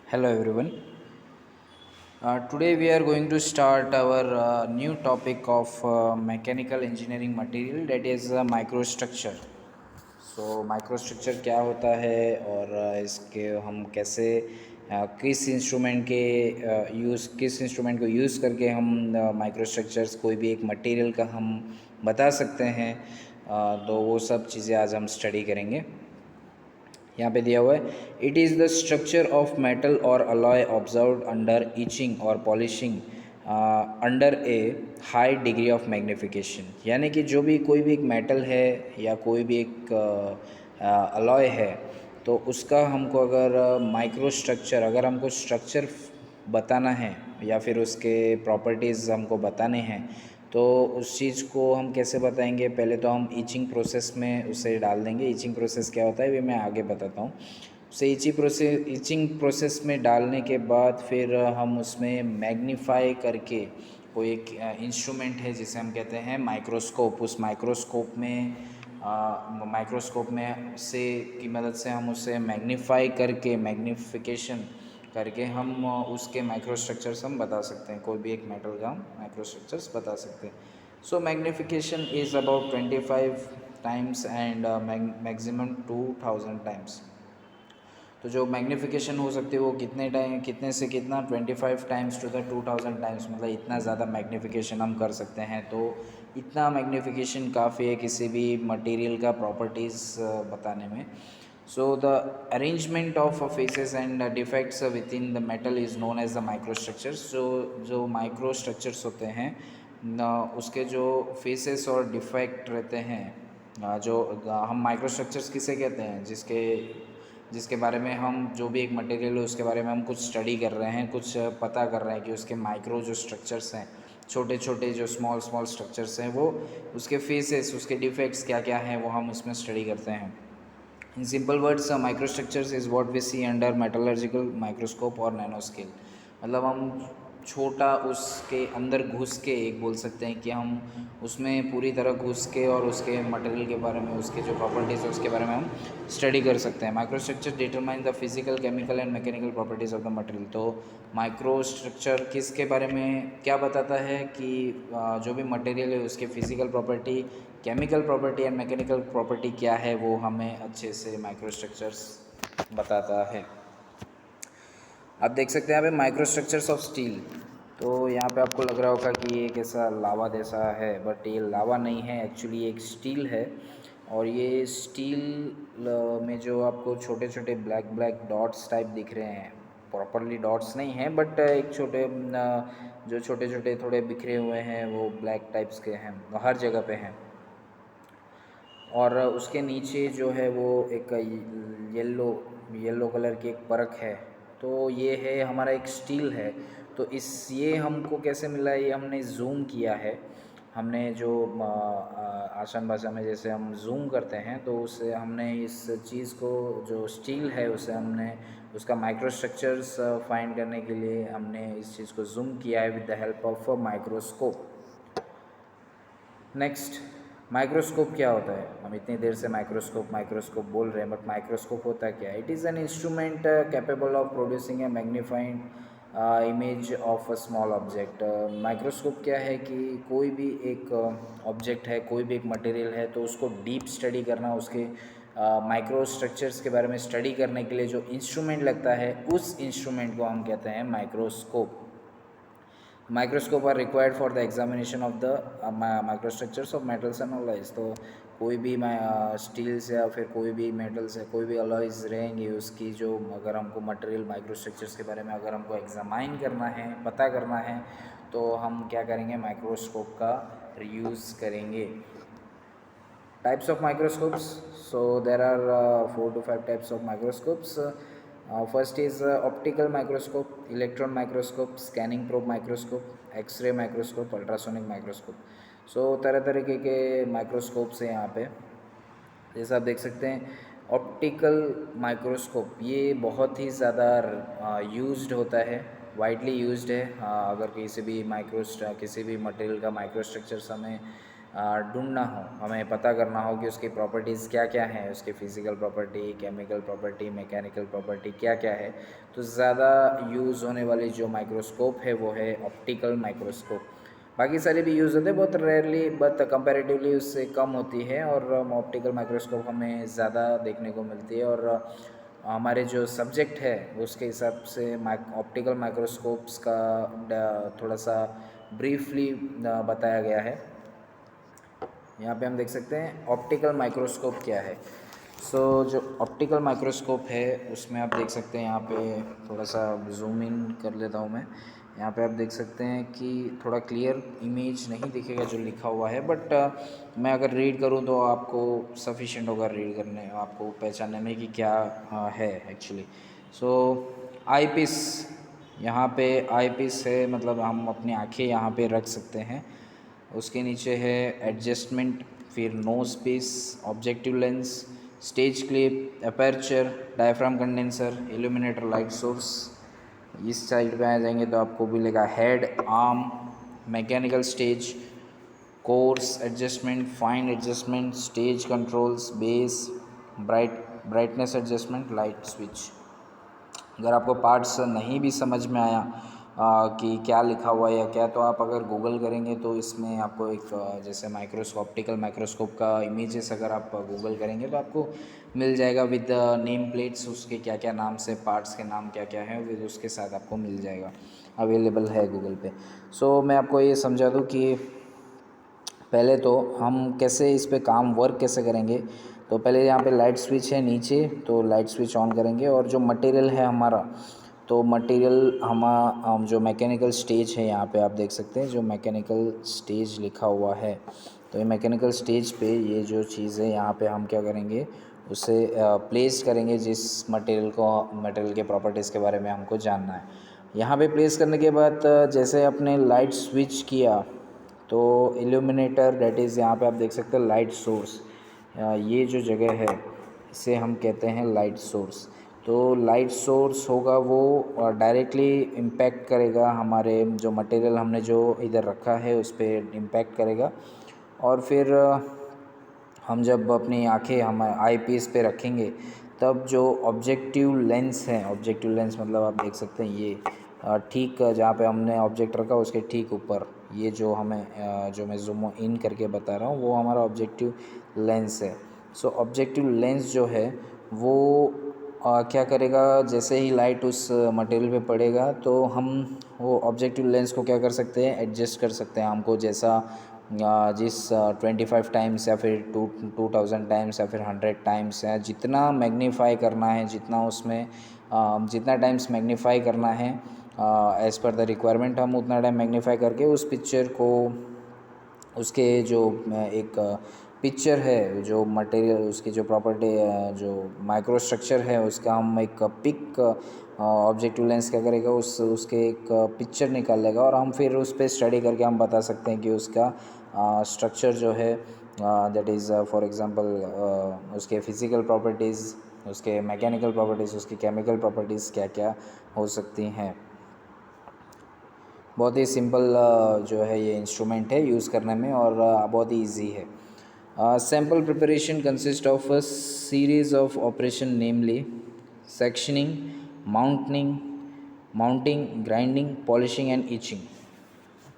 Hello everyone. Today we are going to start our new topic of mechanical engineering material, that is microstructure. So microstructure क्या होता है और इसके हम कैसे किस इंस्ट्रूमेंट को यूज़ करके हम माइक्रोस्ट्रक्चर्स कोई भी एक मटेरियल का हम बता सकते हैं। तो वो सब चीज़ें आज हम स्टडी करेंगे। यहाँ पे दिया हुआ है, it is the structure of metal और अलॉय ऑब्जर्व अंडर ईचिंग और polishing under A high degree of magnification. यानी कि जो भी कोई भी एक मेटल है या कोई भी एक अलॉय है, तो उसका हमको अगर माइक्रो स्ट्रक्चर, अगर हमको स्ट्रक्चर बताना है या फिर उसके प्रॉपर्टीज़ हमको बताने हैं, तो उस चीज़ को हम कैसे बताएंगे। पहले तो हम ईचिंग प्रोसेस में उसे डाल देंगे। ईचिंग प्रोसेस क्या होता है ये मैं आगे बताता हूँ। उसे ईचिंग प्रोसेस में डालने के बाद फिर हम उसमें मैग्नीफाई करके कोई एक इंस्ट्रूमेंट है जिसे हम कहते हैं माइक्रोस्कोप। उस माइक्रोस्कोप में से की मदद से हम उसे मैग्नीफिकेशन करके हम उसके माइक्रोस्ट्रक्चर्स हम बता सकते हैं। कोई भी एक मेटल का हम माइक्रोस्ट्रक्चर्स बता सकते हैं। So magnification is about 25 times and maximum 2000 times. तो जो मैग्नीफिकेशन हो सकती है वो कितने से कितना 25 टाइम्स टू द 2000 टाइम्स, मतलब इतना ज़्यादा मैग्नीफिकेशन हम कर सकते हैं। तो इतना मैग्नीफिकेशन काफ़ी है किसी भी मटेरियल का प्रॉपर्टीज़ बताने में। So the arrangement of phases and defects within the metal is known as the microstructures. जो माइक्रोस्ट्रक्चर्स होते हैं उसके जो फेसेस और डिफेक्ट रहते हैं, जो हम माइक्रोस्ट्रक्चर्स किसे कहते हैं, जिसके बारे में हम जो भी एक मटेरियल है उसके बारे में हम कुछ स्टडी कर रहे हैं, कुछ पता कर रहे हैं कि उसके माइक्रो जो स्ट्रक्चर्स हैं, छोटे छोटे जो स्मॉल स्ट्रक्चर्स हैं, वो उसके फेसेस, उसके डिफेक्ट्स क्या क्या हैं, वो हम उसमें स्टडी करते हैं। In simple words, microstructures is what we see under metallurgical microscope और नैनो स्केल। मतलब हम छोटा उसके अंदर घुस के एक बोल सकते हैं कि हम उसमें पूरी तरह घुस के और उसके मटेरियल के बारे में, उसके जो प्रॉपर्टीज़ है उसके बारे में हम स्टडी कर सकते हैं। Microstructure determine the physical, chemical and mechanical properties of the material. तो माइक्रोस्ट्रक्चर किसके बारे में क्या बताता है कि जो भी मटेरियल है उसके physical property, chemical property and mechanical property क्या है, वो हमें अच्छे से माइक्रोस्ट्रक्चर्स बताता है। आप देख सकते हैं यहाँ पे माइक्रोस्ट्रक्चर्स ऑफ स्टील। तो यहाँ पे आपको लग रहा होगा कि ये कैसा लावा जैसा है, बट ये लावा नहीं है, एक्चुअली एक स्टील है। और ये स्टील में जो आपको छोटे छोटे ब्लैक ब्लैक डॉट्स टाइप दिख रहे हैं, प्रॉपरली डॉट्स नहीं हैं, बट एक जो छोटे छोटे थोड़े बिखरे हुए हैं, वो ब्लैक टाइप्स के हैं, हर जगह पे हैं। और उसके नीचे जो है वो एक येलो येलो कलर की एक परख है। तो ये है हमारा एक स्टील है। तो ये हमको कैसे मिला है, ये हमने जूम किया है। हमने जो आसान भाषा में जैसे हम जूम करते हैं, तो उससे हमने इस चीज़ को, जो स्टील है, उसे हमने उसका माइक्रोस्ट्रक्चर्स फाइंड करने के लिए हमने इस चीज़ को जूम किया है with the help of microscope. Next, microscope क्या होता है। हम इतनी देर से माइक्रोस्कोप बोल रहे हैं, बट माइक्रोस्कोप होता क्या है। It is an instrument capable of producing A magnifying image of a small object. Microscope क्या है कि कोई भी एक ऑब्जेक्ट है, कोई भी एक मटेरियल है, तो उसको डीप स्टडी करना, उसके माइक्रो स्ट्रक्चर्स के बारे में स्टडी करने के लिए जो इंस्ट्रूमेंट लगता है, उस इंस्ट्रूमेंट को हम कहते हैं microscope. Microscope are required for the examination of the microstructures of metals and alloys. तो कोई भी स्टील्स या फिर कोई भी मेटल्स है, कोई भी अलॉयज़ रहेंगी, उसकी जो अगर हमको मटेरियल माइक्रोस्ट्रक्चर्स के बारे में अगर हमको एग्जामाइन करना है, पता करना है, तो हम क्या करेंगे, माइक्रोस्कोप का यूज़ करेंगे। Types of microscopes. So there are 4 to 5 types of microscopes. First is optical microscope, electron microscope, scanning probe microscope, X-ray microscope, ultrasonic microscope. So तरह तरह के माइक्रोस्कोप्स हैं यहाँ पे। जैसा आप देख सकते हैं, ऑप्टिकल माइक्रोस्कोप ये बहुत ही ज़्यादा यूज्ड होता है, वाइडली यूज्ड है। अगर किसी भी मटेरियल का माइक्रोस्ट्रक्चर्स हमें ढूंढना हो, हमें पता करना हो कि उसकी प्रॉपर्टीज़ क्या क्या हैं, उसकी physical property, chemical property, mechanical property क्या क्या है, तो ज़्यादा यूज़ होने वाली जो माइक्रोस्कोप है वो है ऑप्टिकल माइक्रोस्कोप। बाकी सारे भी यूज़ होते हैं बहुत रेयरली, बट कंपैरेटिवली उससे कम होती है, और ऑप्टिकल माइक्रोस्कोप हमें ज़्यादा देखने को मिलती है। और हमारे जो सब्जेक्ट है उसके हिसाब से ऑप्टिकल माइक्रोस्कोप्स का थोड़ा सा ब्रीफली बताया गया है। यहाँ पे हम देख सकते हैं ऑप्टिकल माइक्रोस्कोप क्या है। जो ऑप्टिकल माइक्रोस्कोप है उसमें आप देख सकते हैं, यहाँ पे थोड़ा सा जूम इन कर लेता हूँ मैं। यहाँ पे आप देख सकते हैं कि थोड़ा क्लियर इमेज नहीं दिखेगा जो लिखा हुआ है, बट मैं अगर रीड करूँ तो आपको सफिशिएंट होगा रीड करने, आपको पहचानने में कि क्या है एक्चुअली। सो आई पीस, यहाँ पे आई पीस है, मतलब हम अपनी आँखें यहाँ पे रख सकते हैं। उसके नीचे है एडजस्टमेंट, फिर nose piece, objective lens, stage clip, aperture, diaphragm condenser, illuminator, light source. इस साइड पे आ जाएंगे तो आपको मिलेगा head, arm, mechanical stage, coarse adjustment, fine adjustment, stage controls, base, brightness adjustment, light switch. अगर आपको पार्ट्स नहीं भी समझ में आया कि क्या लिखा हुआ है या क्या, तो आप अगर गूगल करेंगे तो इसमें आपको एक जैसे माइक्रोस्कोप, ऑप्टिकल माइक्रोस्कोप का इमेजेस अगर आप गूगल करेंगे तो आपको मिल जाएगा विद नेम प्लेट्स, उसके क्या क्या नाम से, पार्ट्स के नाम क्या क्या हैं, विद उसके साथ आपको मिल जाएगा, अवेलेबल है गूगल पे। मैं आपको ये समझा दूँ कि पहले तो हम कैसे इस पे काम वर्क कैसे करेंगे। तो पहले यहाँ पे लाइट स्विच है नीचे, तो लाइट स्विच ऑन करेंगे, और जो मटेरियल है हमारा, तो मटेरियल हम जो मैकेनिकल स्टेज है, यहाँ पे आप देख सकते हैं जो मैकेनिकल स्टेज लिखा हुआ है, तो ये मैकेनिकल स्टेज पे ये जो चीज़ है यहाँ पे हम क्या करेंगे, उसे प्लेस करेंगे जिस मटेरियल के प्रॉपर्टीज़ के बारे में हमको जानना है। यहाँ पे प्लेस करने के बाद जैसे अपने लाइट स्विच किया, तो इल्यूमिनेटर, डेट इज़ यहाँ पे आप देख सकते हैं लाइट सोर्स, ये जो जगह है इसे हम कहते हैं लाइट सोर्स। तो लाइट सोर्स होगा वो डायरेक्टली इम्पैक्ट करेगा हमारे जो मटेरियल हमने जो इधर रखा है उस पर इम्पैक्ट करेगा। और फिर हम जब अपनी आंखें हम आई पीस पे रखेंगे, तब जो ऑब्जेक्टिव लेंस है, ऑब्जेक्टिव लेंस मतलब आप देख सकते हैं ये ठीक जहाँ पे हमने ऑब्जेक्ट रखा उसके ठीक ऊपर, ये जो जो मैं जूम इन करके बता रहा हूँ वो हमारा ऑब्जेक्टिव लेंस है। ऑब्जेक्टिव लेंस जो है वो क्या करेगा, जैसे ही लाइट उस मटेरियल पे पड़ेगा तो हम वो ऑब्जेक्टिव लेंस को क्या कर सकते हैं, एडजस्ट कर सकते हैं हमको जैसा जिस 25 टाइम्स या फिर 2000 टाइम्स या फिर 100 टाइम्स है, जितना मैग्नीफाई करना है, जितना उसमें जितना टाइम्स मैग्नीफाई करना है एज़ पर द रिक्वायरमेंट, हम उतना टाइम मैग्नीफाई करके उस पिक्चर को, उसके जो एक पिक्चर है, जो मटेरियल उसकी जो प्रॉपर्टी, जो माइक्रो स्ट्रक्चर है उसका हम एक पिक, ऑब्जेक्टिव लेंस क्या करेगा, उसके एक पिक्चर निकाल लेगा, और हम फिर उस पर स्टडी करके हम बता सकते हैं कि उसका स्ट्रक्चर जो है, दैट इज़ फॉर एग्जांपल उसके फिज़िकल प्रॉपर्टीज़, उसके मैकेनिकल प्रॉपर्टीज़, उसकी केमिकल प्रॉपर्टीज़ क्या क्या हो सकती हैं। बहुत ही सिंपल जो है ये इंस्ट्रूमेंट है यूज़ करने में, और बहुत ही ईजी है। Sample preparation consist of a series of operation, namely sectioning, mounting mounting, grinding, polishing and etching.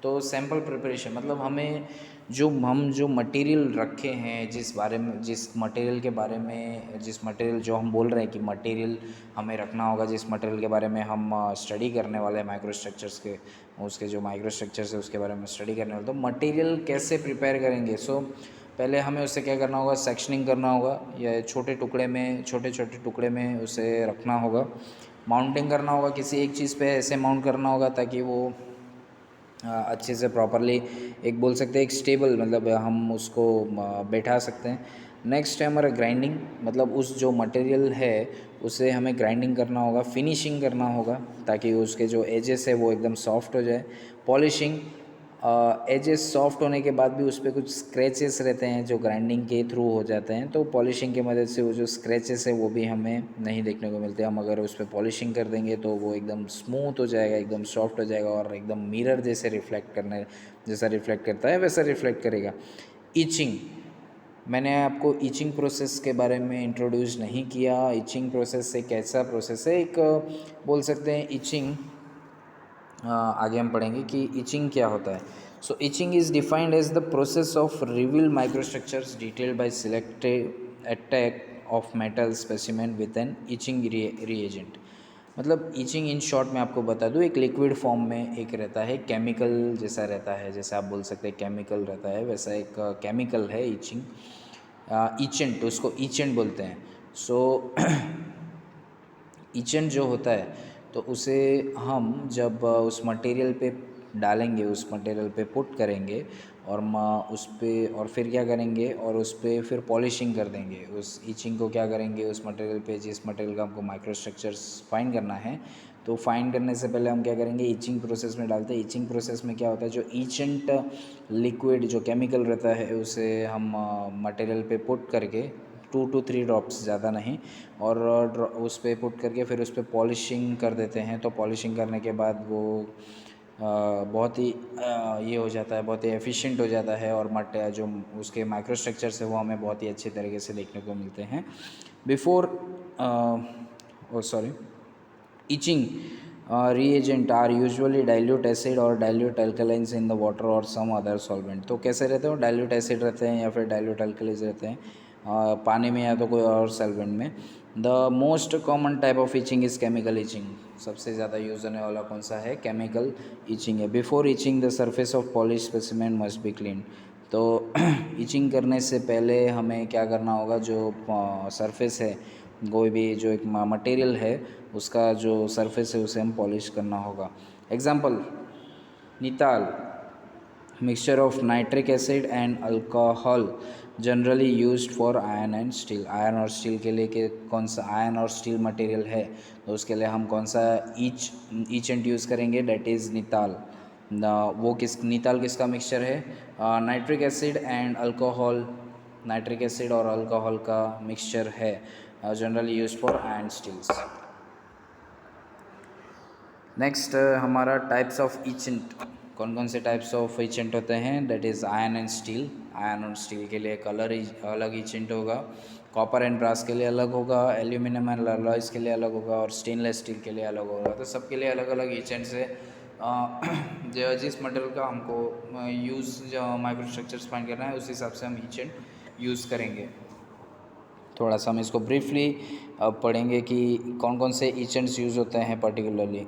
तो सैम्पल प्रिपरेशन मतलब हम जो मटेरियल रखे हैं, जिस मटेरियल के बारे में, जिस मटेरियल जो हम बोल रहे हैं कि मटेरियल हमें रखना होगा, जिस मटेरियल के बारे में हम स्टडी करने वाले हैं, माइक्रो स्ट्रक्चर्स के, उसके जो माइक्रो स्ट्रक्चर्स है उसके बारे में स्टडी करने वाले, तो मटेरियल कैसे प्रिपेयर करेंगे। पहले हमें उसे क्या करना होगा, सेक्शनिंग करना होगा, या छोटे छोटे टुकड़े में उसे रखना होगा। माउंटिंग करना होगा, किसी एक चीज़ पे ऐसे माउंट करना होगा ताकि वो अच्छे से प्रॉपरली, एक बोल सकते हैं एक स्टेबल, मतलब हम उसको बैठा सकते हैं। नेक्स्ट है हमारा ग्राइंडिंग, मतलब उस जो मटेरियल है उसे हमें ग्राइंडिंग करना होगा, फिनिशिंग करना होगा ताकि उसके जो एजेस है वो एकदम सॉफ्ट हो जाए। पॉलिशिंग, एजेस सॉफ्ट होने के बाद भी उस पर कुछ स्क्रैचेस रहते हैं जो ग्राइंडिंग के थ्रू हो जाते हैं, तो पॉलिशिंग की मदद से वो जो स्क्रैचेस है वो भी हमें नहीं देखने को मिलते। हम अगर उस पर पॉलिशिंग कर देंगे तो वो एकदम स्मूथ हो जाएगा, एकदम सॉफ्ट हो जाएगा, और एकदम मिरर जैसे रिफ्लेक्ट करता है वैसा रिफ्लेक्ट करेगा। ईचिंग, मैंने आपको ईचिंग प्रोसेस के बारे में इंट्रोड्यूस नहीं किया। ईचिंग प्रोसेस एक ऐसा प्रोसेस है, एक बोल सकते हैं ईचिंग, आगे हम पढ़ेंगे कि ईचिंग क्या होता है। So etching is defined as the process of reveal microstructures detailed by selected attack of metal specimen with an etching reagent. मतलब ईचिंग इन शॉर्ट में आपको बता दूँ, एक लिक्विड फॉर्म में एक रहता है, केमिकल जैसा रहता है, जैसे आप बोल सकते हैं केमिकल रहता है, वैसा एक केमिकल है ईचिंग, ईचेंट, उसको ईचेंट बोलते हैं। सो ईचेंट जो होता है तो उसे हम जब उस मटेरियल पे डालेंगे, उस मटेरियल पे पुट करेंगे और उस पे और फिर क्या करेंगे, और उस पे फिर पॉलिशिंग कर देंगे। उस ईचिंग को क्या करेंगे, उस मटेरियल पे, जिस मटेरियल का हमको माइक्रो स्ट्रक्चर्स फाइंड करना है, तो फाइंड करने से पहले हम क्या करेंगे, ईचिंग प्रोसेस में डालते हैं। ईचिंग प्रोसेस में क्या होता है, जो ईचेंट लिक्विड जो केमिकल रहता है उसे हम मटेरियल पे पुट करके 2 to 3 ड्रॉप्स, ज़्यादा नहीं, और उस पर पुट करके फिर उस पर पॉलिशिंग कर देते हैं। तो पॉलिशिंग करने के बाद वो बहुत ही ये हो जाता है, बहुत ही एफिशिएंट हो जाता है, और जो उसके माइक्रो स्ट्रक्चर्स है वो हमें बहुत ही अच्छे तरीके से देखने को मिलते हैं। Before sorry itching reagent are usually dilute acid or dilute alkalines in the water or some other solvent। तो कैसे रहते हैं, डाइल्यूट एसिड रहते हैं या फिर डाइल्यूट अल्कलीज रहते हैं, पानी में या तो कोई और सॉल्वेंट में। The most common type of itching is chemical itching. सबसे ज़्यादा यूज़ होने वाला कौन सा है, केमिकल ईचिंग है। Before itching the surface of polish specimen must be clean. तो ईचिंग करने से पहले हमें क्या करना होगा, जो सरफेस है, कोई भी जो एक मटेरियल है उसका जो सरफेस है उसे हम पॉलिश करना होगा। Example, nital, mixture of nitric acid and alcohol generally used for iron and steel. Iron और स्टील के लिए कि कौन सा आयरन और स्टील मटेरियल है, तो उसके लिए हम कौन सा ईचेंट यूज़ करेंगे, डेट इज़ निताल। वो निताल किसका मिक्सचर है, nitric acid and alcohol, nitric acid और अल्कोहल का मिक्सचर है, generally use for iron steels. Next हमारा टाइप्स ऑफ ईचेंट, कौन कौन से टाइप्स ऑफ ईचेंट होते हैं, that is iron and steel. Iron और स्टील के लिए कलर अलग ईचेंट होगा, कॉपर एंड ब्रास के लिए अलग होगा, एल्यूमिनियम एंड अलॉयज़ के लिए अलग होगा, और स्टेनलेस स्टील के लिए अलग होगा। तो सबके लिए अलग अलग ईचेंट्स है। जो जिस मटेरियल का हमको यूज़ जो माइक्रो स्ट्रक्चर्स फाइंड करना है उस हिसाब से हम ईचेंट यूज़ करेंगे। थोड़ा सा हम इसको ब्रीफली पढ़ेंगे कि कौन कौन से ईचेंट्स यूज़ होते हैं पर्टिकुलरली।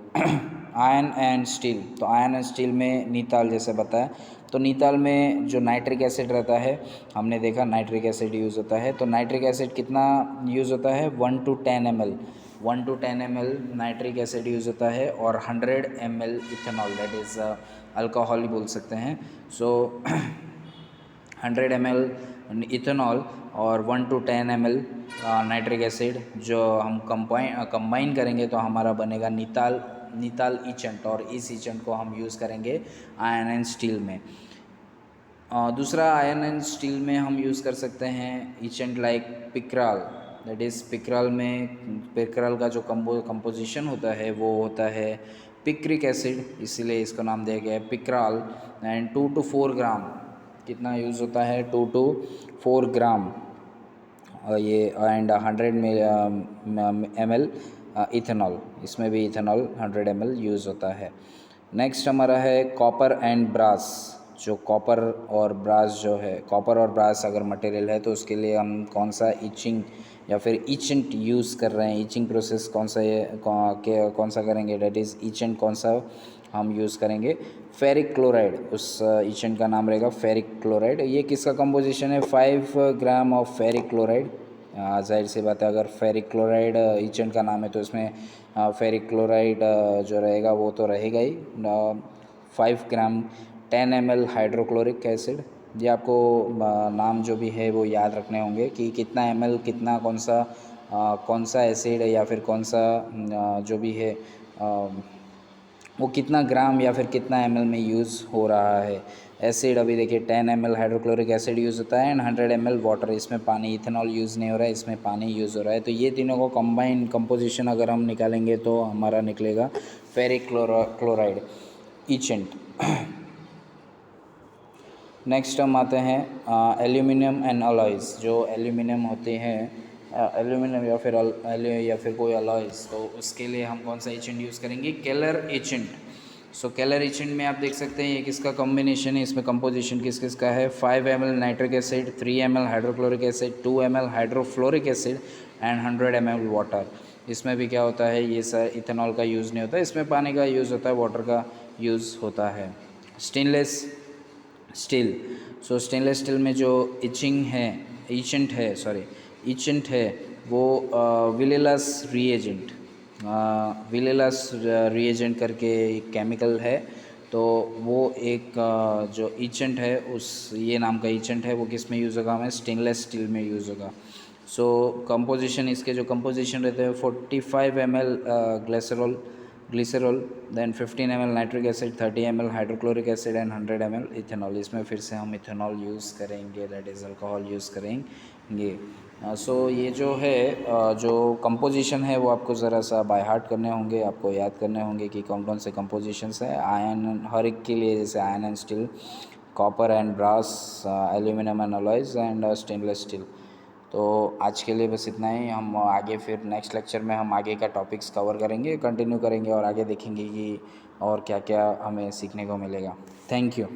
आयरन एंड स्टील, तो आयरन एंड स्टील में निताल जैसे बताया, तो निताल में जो नाइट्रिक एसिड रहता है, हमने देखा नाइट्रिक एसिड यूज़ होता है। तो नाइट्रिक एसिड कितना यूज़ होता है, 1 to 10 ml, 1 to 10 ml nitric acid use होता है, और 100 ml ethanol, that is alcohol बोल सकते हैं। सो 100 ml इथेनॉल और 1 to 10 ml नाइट्रिक एसिड जो हम कंबाइन करेंगे तो हमारा बनेगा निताल ईचेंट, और इस ईचेंट को हम यूज़ करेंगे आयरन एंड स्टील में। दूसरा, आयरन एंड स्टील में हम यूज़ कर सकते हैं ईचेंट लाइक पिक्राल, दैट इज़ पिक्राल का जो कंपोजिशन होता है वो होता है पिक्रिक एसिड, इसीलिए इसको नाम दिया गया है पिक्राल। एंड 2 to 4 ग्राम, कितना यूज़ होता है, 2 to 4 ग्राम ये, एंड 100 ml इथेनॉल, इसमें भी इथेनॉल 100 ml यूज़ होता है। नेक्स्ट हमारा है कॉपर एंड ब्रास। जो कॉपर और ब्रास जो है, कॉपर और ब्रास अगर मटेरियल है तो उसके लिए हम कौन सा ईचिंग या फिर ईचेंट यूज़ कर रहे हैं, ईचिंग प्रोसेस कौन सा कौन सा करेंगे, डेट इज़ ईचेंट कौन सा हम यूज़ करेंगे, फेरिक क्लोराइड, उस ईचेंट का नाम रहेगा फेरिक क्लोराइड। ये किसका कंपोजिशन है, 5 ग्राम ऑफ फेरिक क्लोराइड। जाहिर सी बात है, अगर फेरिक क्लोराइड ईचेंट का नाम है तो इसमें फेरिक क्लोराइड जो रहेगा वो तो रहेगा ही। 5 ग्राम 10 ml हाइड्रोक्लोरिक एसिड, ये आपको नाम जो भी है वो याद रखने होंगे कि कितना ml, कितना कौन सा एसिड या फिर कौन सा जो भी है वो कितना ग्राम या फिर कितना ml में यूज़ हो रहा है। एसिड अभी देखिए 10 ml हाइड्रोक्लोरिक एसिड यूज़ होता है एंड 100 ml वाटर, इसमें पानी, इथेनॉल यूज़ नहीं हो रहा है, इसमें पानी यूज़ हो रहा है। तो ये तीनों को कंबाइन कंपोजिशन अगर हम निकालेंगे तो हमारा निकलेगा फेरिक क्लोराइड ईचेंट। नेक्स्ट हम आते हैं एल्यूमिनियम एंड अलॉयज़। जो एल्यूमिनियम होते हैं, एल्यूमिनियम या फिर कोई अलॉयज़, तो उसके लिए हम कौन सा एजेंट यूज़ करेंगे? Keller agent. So Keller agent में आप देख सकते हैं ये किसका कॉम्बिनेशन है, इसमें कंपोजिशन किस किस का है? 5 ml nitric acid, 3 ml hydrochloric acid, 2 ml hydrofluoric acid and 100 ml water. इसमें भी क्या होता है, ये सर इथेनॉल का यूज़ नहीं होता, इसमें पानी का यूज़ होता है, वाटर का यूज़ होता है। Stainless steel. So stainless steel में जो इचेंट है वो विलेलस रीएजेंट, विलेलस रीएजेंट करके एक केमिकल है, तो वो एक जो इचेंट है, उस ये नाम का इचेंट है, वो किस में यूज़ होगा? हमें स्टेनलेस स्टील में यूज़ होगा। सो कंपोजिशन, इसके जो कंपोजिशन रहते हैं 45 ml glycerol, then 15 ml nitric acid, 30 ml hydrochloric acid and 100 ml ethanol. इसमें फिर से हम इथेनॉल यूज़ करेंगे, दैट इज़ अल्कोहल यूज़ करेंगे। सो ये जो है जो कंपोजिशन है वो आपको ज़रा सा बाय हार्ट करने होंगे, आपको याद करने होंगे कि कौन कौन से कंपोजिशंस है। आयरन हर एक के लिए, जैसे iron and steel, copper and brass, aluminium and alloys and stainless steel. तो आज के लिए बस इतना ही। हम आगे फिर नेक्स्ट लेक्चर में हम आगे का टॉपिक्स कवर करेंगे, कंटिन्यू करेंगे और आगे देखेंगे कि और क्या क्या हमें सीखने को मिलेगा। Thank you.